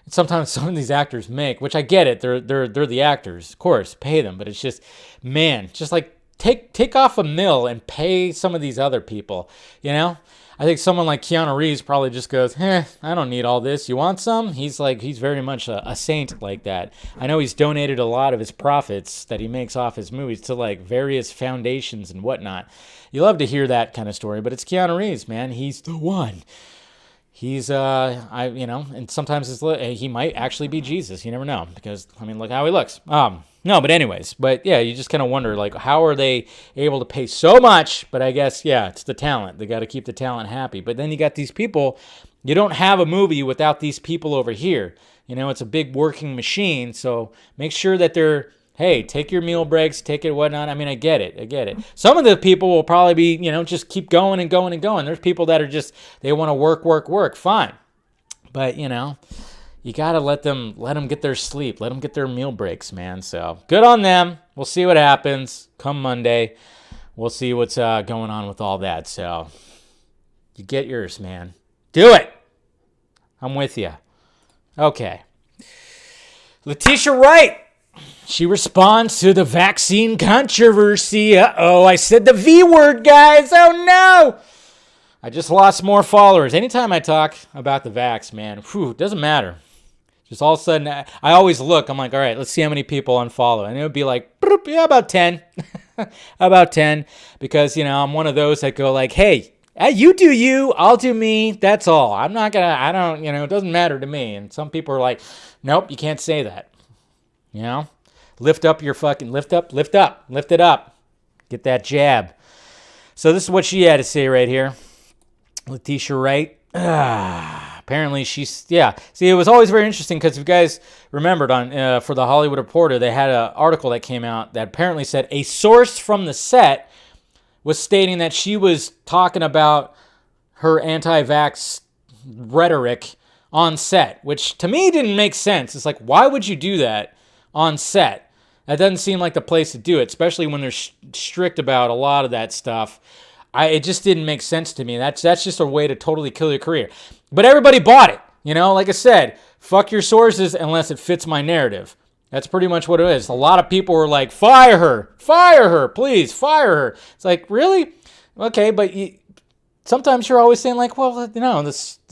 sometimes some of these actors make, which I get it. They're the actors, of course, pay them. But it's just, man, take off a mill and pay some of these other people, I think someone like Keanu Reeves probably just goes, I don't need all this. You want some? He's very much a saint like that. I know he's donated a lot of his profits that he makes off his movies to various foundations and whatnot. You love to hear that kind of story, but it's Keanu Reeves, man. He's the one. He's, and sometimes he might actually be Jesus. You never know because, look how he looks. No, but anyways, yeah, you just kind of wonder, how are they able to pay so much? But I guess, yeah, it's the talent. They got to keep the talent happy. But then you got these people. You don't have a movie without these people over here. It's a big working machine. So make sure that they're, hey, take your meal breaks, take it whatnot. I get it. Some of the people will probably be, just keep going and going and going. There's people that are just, they want to work. Fine. But, you got to let them get their sleep. Let them get their meal breaks, man. So good on them. We'll see what happens come Monday. We'll see what's going on with all that. So You get yours, man. Do it. I'm with you. Okay. Leticia Wright. She responds to the vaccine controversy. Uh-oh, I said the V word, guys. Oh, no. I just lost more followers. Anytime I talk about the vax, man, it doesn't matter. Just all of a sudden, I always look. I'm like, all right, let's see how many people unfollow. And it would be like, yeah, about 10. About 10. Because, I'm one of those that go like, hey, you do you, I'll do me. That's all. I'm not going to, it doesn't matter to me. And some people are like, nope, you can't say that. Lift up your fucking, lift it up. Get that jab. So this is what she had to say right here. Leticia Wright. Apparently she's, See, it was always very interesting because if you guys remembered on for the Hollywood Reporter, they had an article that came out that apparently said a source from the set was stating that she was talking about her anti-vax rhetoric on set, which to me didn't make sense. It's like, why would you do that on set? That doesn't seem like the place to do it, especially when they're strict about a lot of that stuff. It just didn't make sense to me. That's just a way to totally kill your career. But everybody bought it. Like I said, fuck your sources unless it fits my narrative. That's pretty much what it is. A lot of people were like, fire her, please, fire her. It's like, really? Okay, but sometimes you're always saying like, well,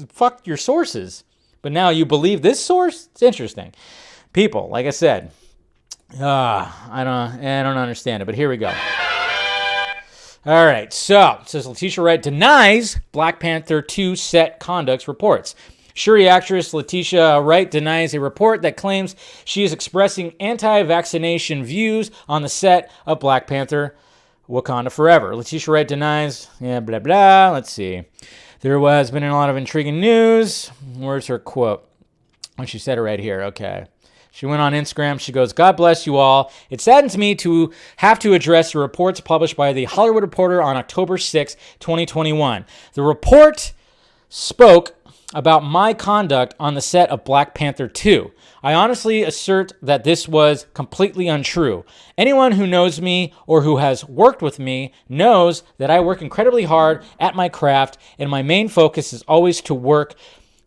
fuck your sources. But now you believe this source? It's interesting. People, like I said, I don't understand it, but here we go. All right, so it says Leticia Wright denies Black Panther 2 set conduct reports. Shuri actress Leticia Wright denies a report that claims she is expressing anti-vaccination views on the set of Black Panther Wakanda Forever. Leticia Wright denies, blah, blah. Let's see. There has been a lot of intriguing news. Where's her quote? Oh, she said it right here. Okay. She went on Instagram. She goes, God bless you all. It saddens me to have to address the reports published by the Hollywood Reporter on October 6, 2021. The report spoke about my conduct on the set of Black Panther 2. I honestly assert that this was completely untrue. Anyone who knows me or who has worked with me knows that I work incredibly hard at my craft, and my main focus is always to work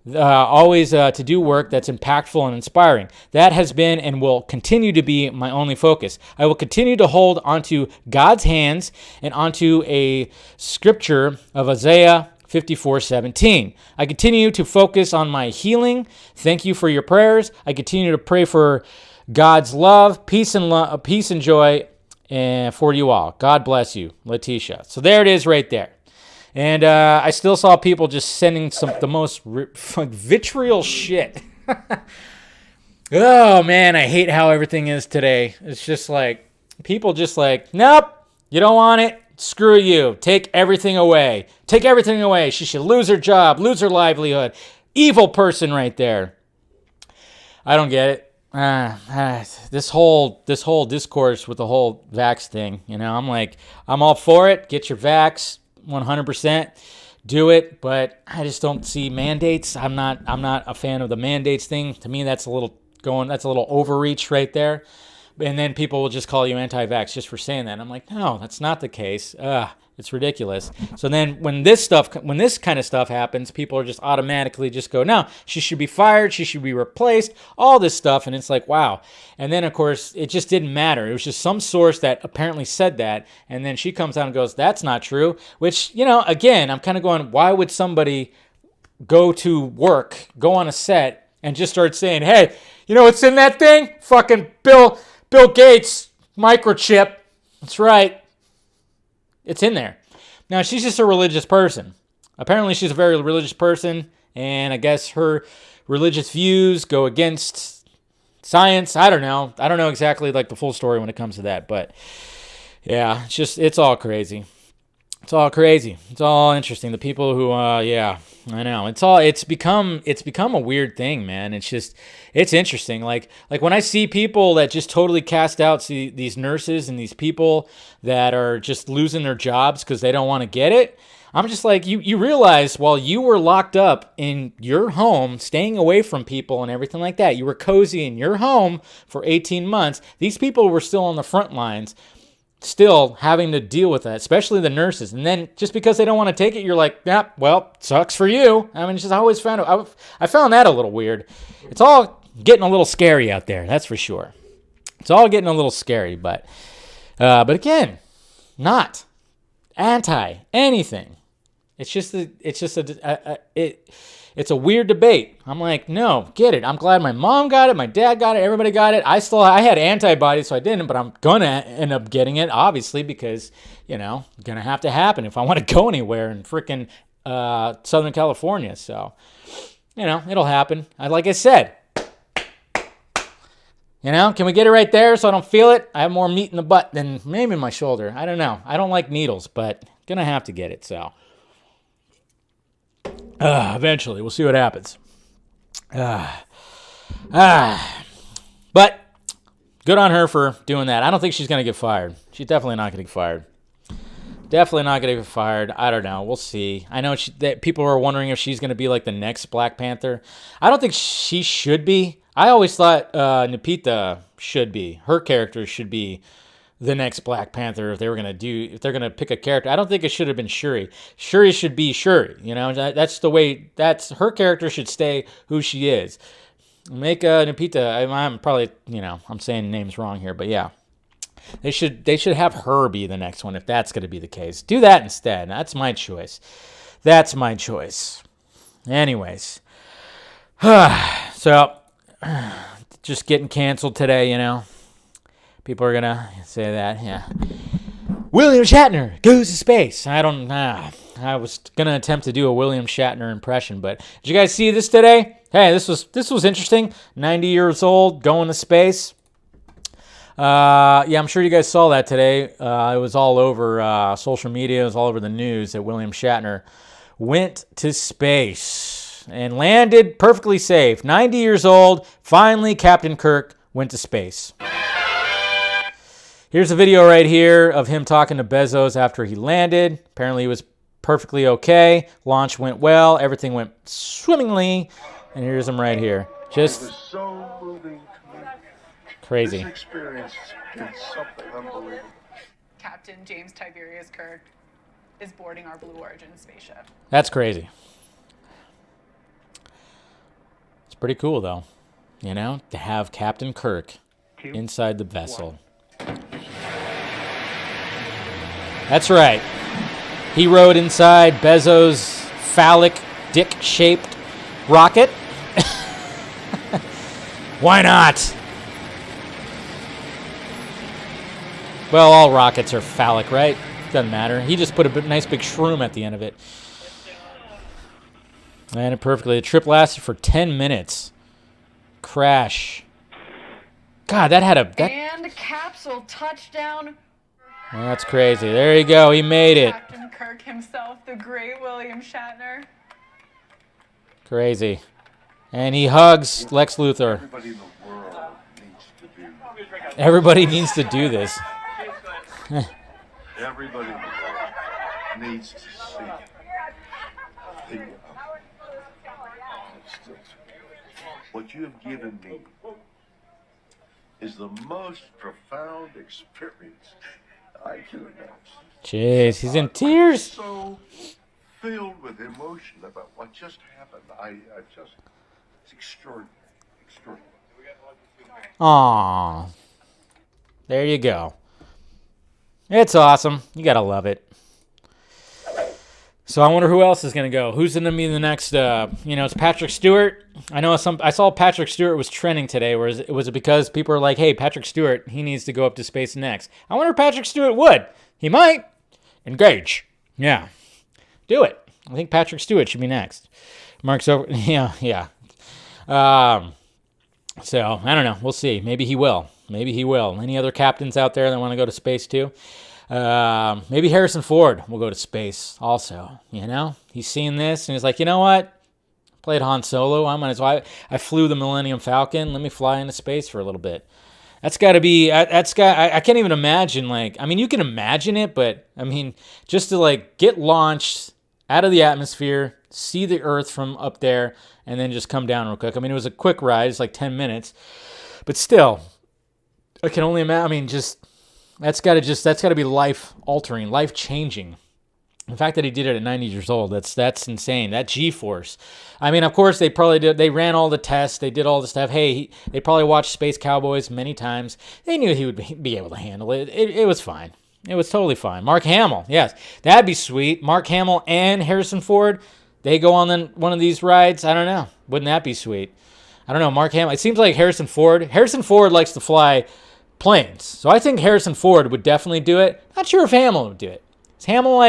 to do work that's impactful and inspiring. That has been and will continue to be my only focus. I will continue to hold onto God's hands and onto a scripture of Isaiah 54:17. I continue to focus on my healing. Thank you for your prayers. I continue to pray for God's love, peace and joy for you all. God bless you, Leticia. So there it is right there. And I still saw people just sending the most vitriol shit. Oh, man, I hate how everything is today. It's just like, people just like, nope, you don't want it. Screw you. Take everything away. Take everything away. She should lose her job, lose her livelihood. Evil person right there. I don't get it. This whole discourse with the whole vax thing, I'm like, I'm all for it. Get your vax. 100% do it, but I just don't see mandates. I'm not a fan of the mandates thing. To me, that's a little overreach right there. And then people will just call you anti-vax just for saying that. I'm like, no, that's not the case. It's ridiculous. So then when this kind of stuff happens, people are just automatically just go, no, she should be fired, she should be replaced, all this stuff. And it's like, wow. And then, of course, it just didn't matter. It was just some source that apparently said that. And then she comes out and goes, that's not true. Which, again, I'm kind of going, why would somebody go to work, go on a set, and just start saying, hey, you know what's in that thing? Fucking Bill Gates microchip. That's right. It's in there. Now, she's just a religious person. Apparently, she's a very religious person, and I guess her religious views go against science. I don't know. I don't know exactly like the full story when it comes to that, but yeah, it's all crazy. It's all crazy. It's all interesting. The people who, I know. It's become a weird thing, man. It's interesting. Like when I see people that just totally cast out these nurses and these people that are just losing their jobs because they don't want to get it, I'm just like, you realize while you were locked up in your home, staying away from people and everything like that, you were cozy in your home for 18 months, these people were still on the front lines still having to deal with that, especially the nurses. And then just because they don't want to take it, you're like, yeah, well, sucks for you. I mean, it's just I always found I found that a little weird. It's all getting a little scary out there, that's for sure. It's all getting a little scary, but again, not anti anything. It's a weird debate. I'm like, no, get it. I'm glad my mom got it, my dad got it, everybody got it. I had antibodies, so I didn't, but I'm gonna end up getting it, obviously, because gonna have to happen if I want to go anywhere in freaking Southern California. So, it'll happen. Like I said, can we get it right there so I don't feel it? I have more meat in the butt than maybe my shoulder. I don't know. I don't like needles, but gonna have to get it. So. Eventually, we'll see what happens. But good on her for doing that. I don't think she's going to get fired. She's definitely not going to get fired. Definitely not going to get fired. I don't know. We'll see. I know that people are wondering if she's going to be like the next Black Panther. I don't think she should be. I always thought Lupita should be. Her character should be the next Black Panther if they're gonna pick a character. I don't think it should have been Shuri. Shuri should be Shuri. That's the way. That's her character should stay who she is. Make Lupita. I'm probably I'm saying names wrong here, but yeah, they should have her be the next one if that's gonna be the case. Do that instead. That's my choice. Anyways, so just getting canceled today. People are going to say that, yeah. William Shatner goes to space. I was going to attempt to do a William Shatner impression, but did you guys see this today? Hey, this was interesting. 90 years old, going to space. Yeah, I'm sure you guys saw that today. It was all over social media. It was all over the news that William Shatner went to space and landed perfectly safe. 90 years old, finally Captain Kirk went to space. Here's a video right here of him talking to Bezos after he landed. Apparently, he was perfectly okay. Launch went well. Everything went swimmingly. And here's him right here. Just it was so moving to me. Crazy. This experience is something unbelievable. Captain James Tiberius Kirk is boarding our Blue Origin spaceship. That's crazy. It's pretty cool, though, to have Captain Kirk inside the vessel. That's right. He rode inside Bezos' phallic dick-shaped rocket. Why not? Well, all rockets are phallic, right? Doesn't matter. He just put a nice big shroom at the end of it. And it perfectly. The trip lasted for 10 minutes. Crash. God, that had a... And capsule touchdown. Well, that's crazy. There you go. He made it. Captain Kirk himself, the great William Shatner. Crazy. And he hugs Lex Luthor. Everybody in the world needs to do Everybody needs to do this. Everybody needs to see. What you have given me is the most profound experience I can imagine. Jeez, he's in tears. So filled with emotion about what just happened. It's extraordinary. Extraordinary. Aww. There you go. It's awesome. You gotta love it. So I wonder who else is gonna go. Who's gonna be the next? It's Patrick Stewart. I saw Patrick Stewart was trending today. Was it because people are like, "Hey, Patrick Stewart, he needs to go up to space next." I wonder if Patrick Stewart would. He might. Engage. Yeah. Do it. I think Patrick Stewart should be next. Mark's over. Yeah. So I don't know. We'll see. Maybe he will. Any other captains out there that want to go to space too? Maybe Harrison Ford will go to space also. He's seen this and he's like, you know what? Played Han Solo. I might as well. I flew the Millennium Falcon. Let me fly into space for a little bit. That's got to be. I can't even imagine. You can imagine it, but just to get launched out of the atmosphere, see the Earth from up there, and then just come down real quick. It was a quick ride. It's 10 minutes, but still, I can only imagine. That's got to be life altering, life changing. The fact that he did it at 90 years old, that's insane. That G-force. I mean, of course, they probably did. They ran all the tests. They did all the stuff. Hey, they probably watched Space Cowboys many times. They knew he would be able to handle it. It was fine. It was totally fine. Mark Hamill, yes, that'd be sweet. Mark Hamill and Harrison Ford, they go on one of these rides. I don't know. Wouldn't that be sweet? I don't know. Mark Hamill. It seems like Harrison Ford likes to fly planes, so I think Harrison Ford would definitely do it. Not sure if Hamill would do it. Is Hamill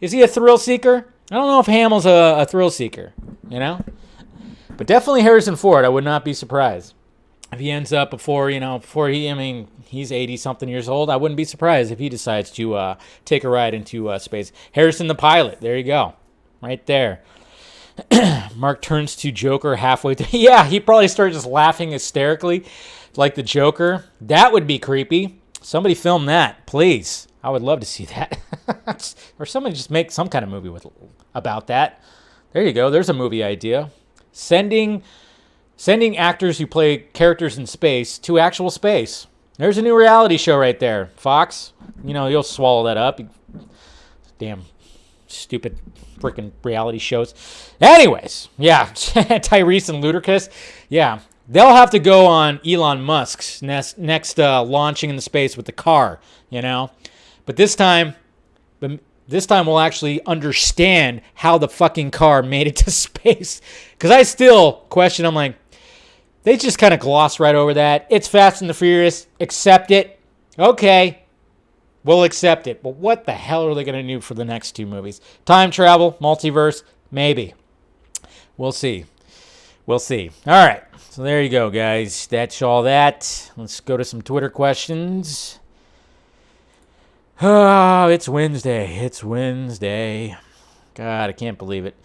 is he a thrill seeker? I don't know if Hamill's a thrill seeker, But definitely Harrison Ford, I would not be surprised. If he ends up he's 80-something years old, I wouldn't be surprised if he decides to take a ride into space. Harrison the pilot, there you go. Right there. Mark turns to Joker halfway through. Yeah, he probably started just laughing hysterically like the Joker. That would be creepy. Somebody film that, please. I would love to see that. Or somebody just make some kind of movie about that. There you go. There's a movie idea. Sending actors who play characters in space to actual space. There's a new reality show right there. Fox, you'll swallow that up. Damn stupid freaking reality shows. Anyways, yeah, Tyrese and Ludacris. Yeah, they'll have to go on Elon Musk's next launching into space with the car, But this time we'll actually understand how the fucking car made it to space. Because I still question, I'm like, they just kind of glossed right over that. It's Fast and the Furious. Accept it. Okay. We'll accept it. But what the hell are they going to do for the next two movies? Time travel, multiverse, maybe. We'll see. We'll see. All right. So there you go, guys. That's all that. Let's go to some Twitter questions. Oh, it's Wednesday. It's Wednesday. God, I can't believe it.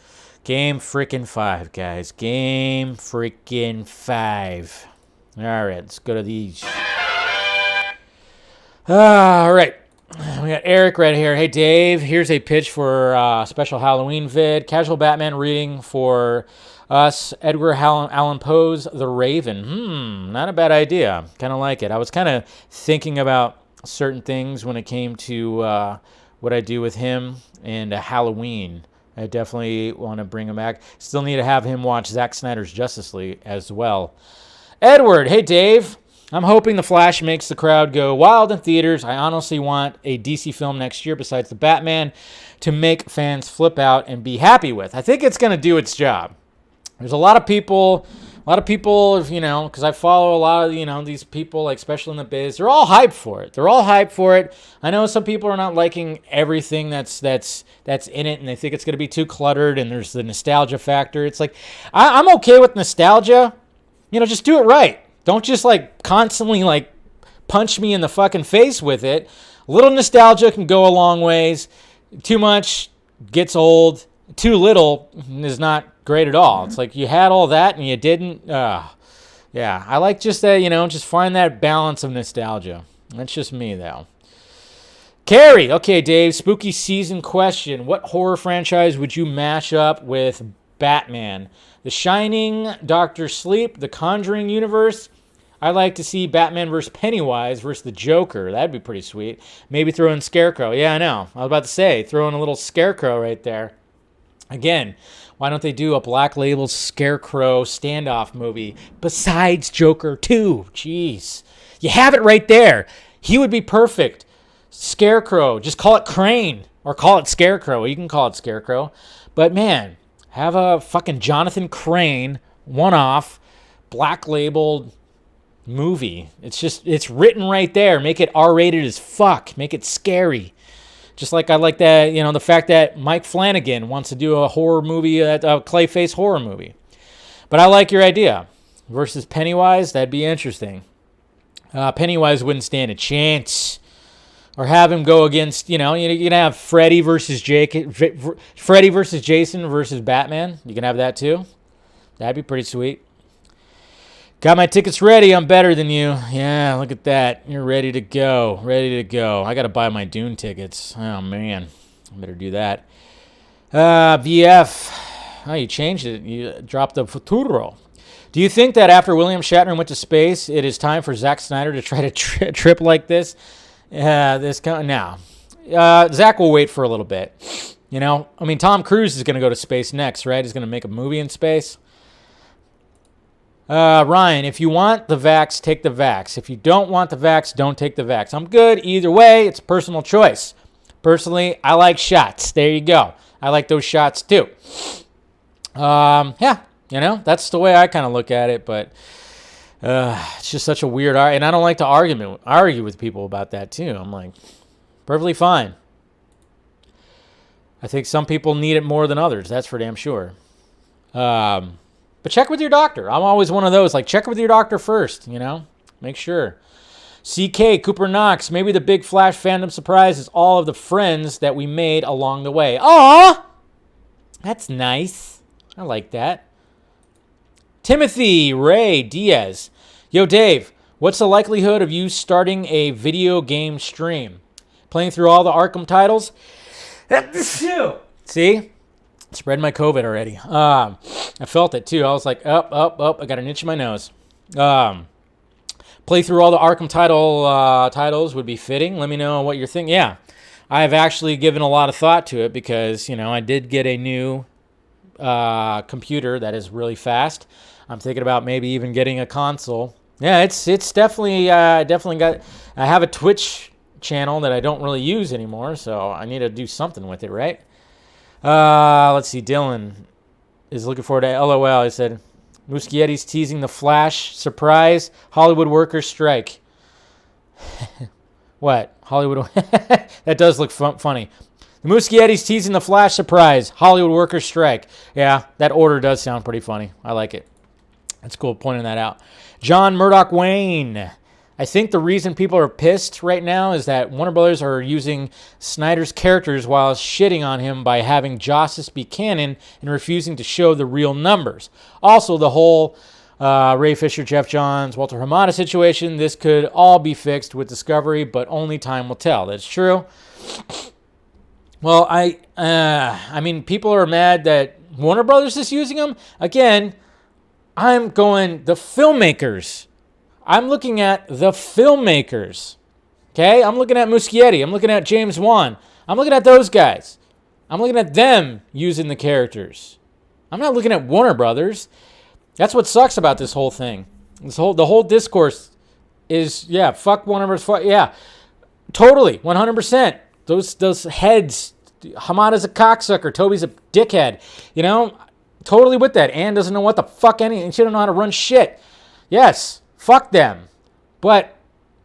Game freaking 5, guys. Game freaking 5. All right, let's go to these. All right. We got Eric right here. Hey, Dave, here's a pitch for a special Halloween vid. Casual Batman reading for us. Edgar Allan Poe's The Raven. Not a bad idea. Kind of like it. I was kind of thinking about certain things when it came to what I do with him and Halloween. I definitely want to bring him back. Still need to have him watch Zack Snyder's Justice League as well. Edward, hey Dave. I'm hoping The Flash makes the crowd go wild in theaters. I honestly want a DC film next year besides the Batman to make fans flip out and be happy with. I think it's going to do its job. There's a lot of people, because I follow a lot of, these people, like especially in the biz, they're all hyped for it. I know some people are not liking everything that's in it, and they think it's going to be too cluttered, and there's the nostalgia factor. It's like, I'm okay with nostalgia. Just do it right. Don't just constantly punch me in the fucking face with it. A little nostalgia can go a long ways. Too much gets old. Too little is not great at all. It's like you had all that and you didn't. Yeah, I like just that, just find that balance of nostalgia. That's just me, though. Carrie, okay, Dave, spooky season question. What horror franchise would you mash up with Batman? The Shining, Doctor Sleep, The Conjuring universe? I'd like to see Batman versus Pennywise versus the Joker. That'd be pretty sweet. Maybe throw in Scarecrow. Yeah, I know. I was about to say, throw in a little Scarecrow right there. Again, why don't they do a Black Label Scarecrow standoff movie besides Joker 2? Jeez. You have it right there. He would be perfect. Scarecrow. Just call it Crane or call it Scarecrow. You can call it Scarecrow. But, man, have a fucking Jonathan one-off Black Label movie. It's written right there. Make it R-rated as fuck. Make it scary. Just like I like that, the fact that Mike Flanagan wants to do a horror movie, a Clayface horror movie. But I like your idea. Versus Pennywise, that'd be interesting. Pennywise wouldn't stand a chance. Or have him go against, you can have Freddy versus Jason versus Batman. You can have that too. That'd be pretty sweet. Got my tickets ready. I'm better than you. Yeah, look at that. You're ready to go. I got to buy my Dune tickets. Oh, man. I better do that. VF. Oh, you changed it. You dropped the Futuro. Do you think that after William Shatner went to space, it is time for Zack Snyder to try to trip like this? Yeah, now. Zack will wait for a little bit. You know, I mean, Tom Cruise is going to go to space next, right? He's going to make a movie in space. Ryan, if you want the vax, take the vax. If you don't want the vax, don't take the vax. I'm good either way. It's personal choice. Personally, I like shots. There you go. I like those shots too. Yeah, you know, that's the way I kind of look at it, but it's just such a weird and I don't like to argue with people about that too. I'm like, perfectly fine. I think some people need it more than others. That's for damn sure. But check with your doctor. I'm always one of those, like, check with your doctor first, you know? Make sure. CK, Cooper Knox, maybe the big Flash fandom surprise is all of the friends that we made along the way. Aw! That's nice. I like that. Timothy Ray Diaz. Yo, Dave, what's the likelihood of you starting a video game stream? Playing through all the Arkham titles? See? Spread my COVID already. I felt it too. I was like, up. I got an itch in my nose. Play through all the Arkham titles would be fitting. Let me know what you're thinking. Yeah, I've actually given a lot of thought to it because, you know, I did get a new computer that is really fast. I'm thinking about maybe even getting a console. Yeah, it's definitely got. I have a Twitch channel that I don't really use anymore, so I need to do something with it, right? Let's see. Dylan is looking forward to LOL. He said, Muschietti's teasing the Flash. Surprise. Hollywood workers strike. What? Hollywood. That does look funny. The Muschietti's teasing the Flash. Surprise. Hollywood workers strike. Yeah, that order does sound pretty funny. I like it. That's cool pointing that out. John Murdoch Wayne. I think the reason people are pissed right now is that Warner Brothers are using Snyder's characters while shitting on him by having Justice be canon and refusing to show the real numbers. Also, the whole Ray Fisher, Jeff Johns, Walter Hamada situation, this could all be fixed with Discovery, but only time will tell. That's true. Well, I mean, people are mad that Warner Brothers is using them. Again, I'm going the filmmakers. I'm looking at the filmmakers, okay? I'm looking at Muschietti. I'm looking at James Wan. I'm looking at those guys. I'm looking at them using the characters. I'm not looking at Warner Brothers. That's what sucks about this whole thing. The whole discourse is, yeah, fuck Warner Brothers. Yeah, totally, 100%. Those heads. Hamada's a cocksucker. Toby's a dickhead. You know, totally with that. Ann doesn't know what the fuck she don't know how to run shit. Yes. Fuck them. But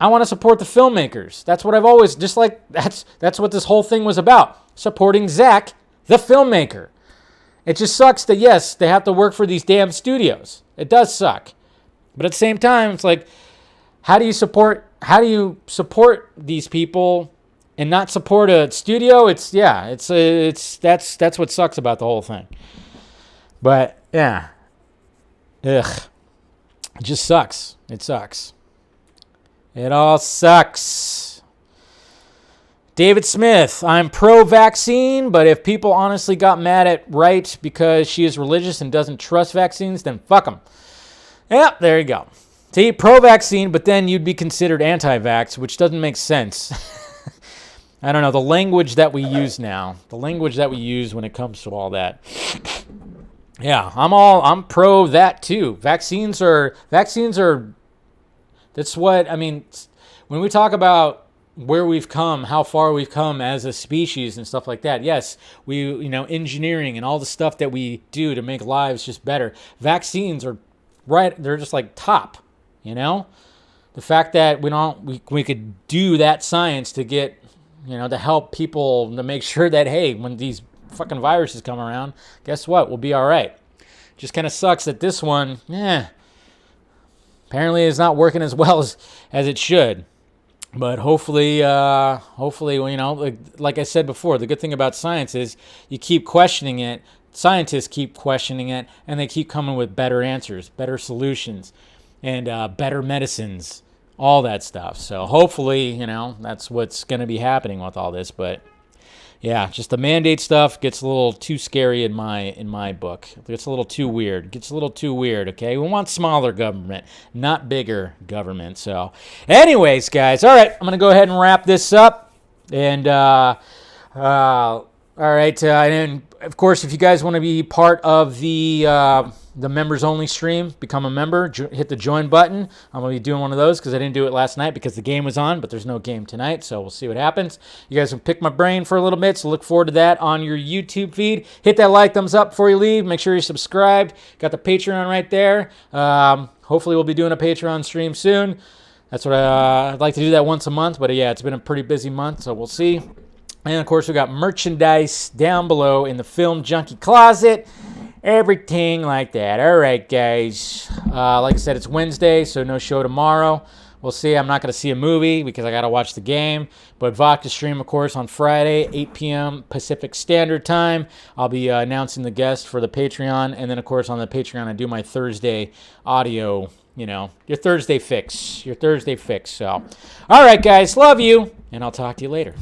I want to support the filmmakers. That's what I've always, just like, that's what this whole thing was about. Supporting Zack, the filmmaker. It just sucks that, yes, they have to work for these damn studios. It does suck. But at the same time, it's like, how do you support these people and not support a studio? That's what sucks about the whole thing. But, yeah. Ugh. It just sucks. It sucks. It all sucks. David Smith, I'm pro-vaccine, but if people honestly got mad at Wright because she is religious and doesn't trust vaccines, then fuck them. Yeah, there you go. See, pro-vaccine, but then you'd be considered anti-vax, which doesn't make sense. I don't know, the language that we use now, the language that we use when it comes to all that. Yeah, I'm pro that too. Vaccines are, that's what, I mean, when we talk about where we've come, how far we've come as a species and stuff like that, yes, engineering and all the stuff that we do to make lives just better. Vaccines are right, they're just like top, you know? The fact that we could do that science to get, to help people, to make sure that, hey, when these fucking viruses come around, guess what? We'll be all right. Just kind of sucks that this one, apparently is not working as well as it should. But hopefully, like I said before, the good thing about science is you keep questioning it. Scientists keep questioning it, and they keep coming with better answers, better solutions, and better medicines, all that stuff. So hopefully, that's what's going to be happening with all this. But Yeah, just the mandate stuff gets a little too scary in my book. It gets a little too weird. It gets a little too weird, okay? We want smaller government, not bigger government. So, anyways, guys, all right, I'm going to go ahead and wrap this up. And, all right, and of course, if you guys want to be part of the members only stream, become a member, hit the join button. I'm going to be doing one of those because I didn't do it last night because the game was on, but there's no game tonight, so we'll see what happens. You guys can pick my brain for a little bit, so look forward to that on your YouTube feed. Hit that like, thumbs up before you leave. Make sure you're subscribed. Got the Patreon right there. Hopefully we'll be doing a Patreon stream soon. That's what I'd like to do that once a month, but yeah, it's been a pretty busy month, so we'll see. And of course, we got merchandise down below in the Film Junkie closet. Everything like that. All right, guys. Like I said, it's Wednesday, so no show tomorrow. We'll see. I'm not going to see a movie because I got to watch the game. But Vodka stream, of course, on Friday, 8 p.m. Pacific Standard Time. I'll be announcing the guest for the Patreon. And then, of course, on the Patreon, I do my Thursday audio, your Thursday fix. So, all right, guys. Love you. And I'll talk to you later.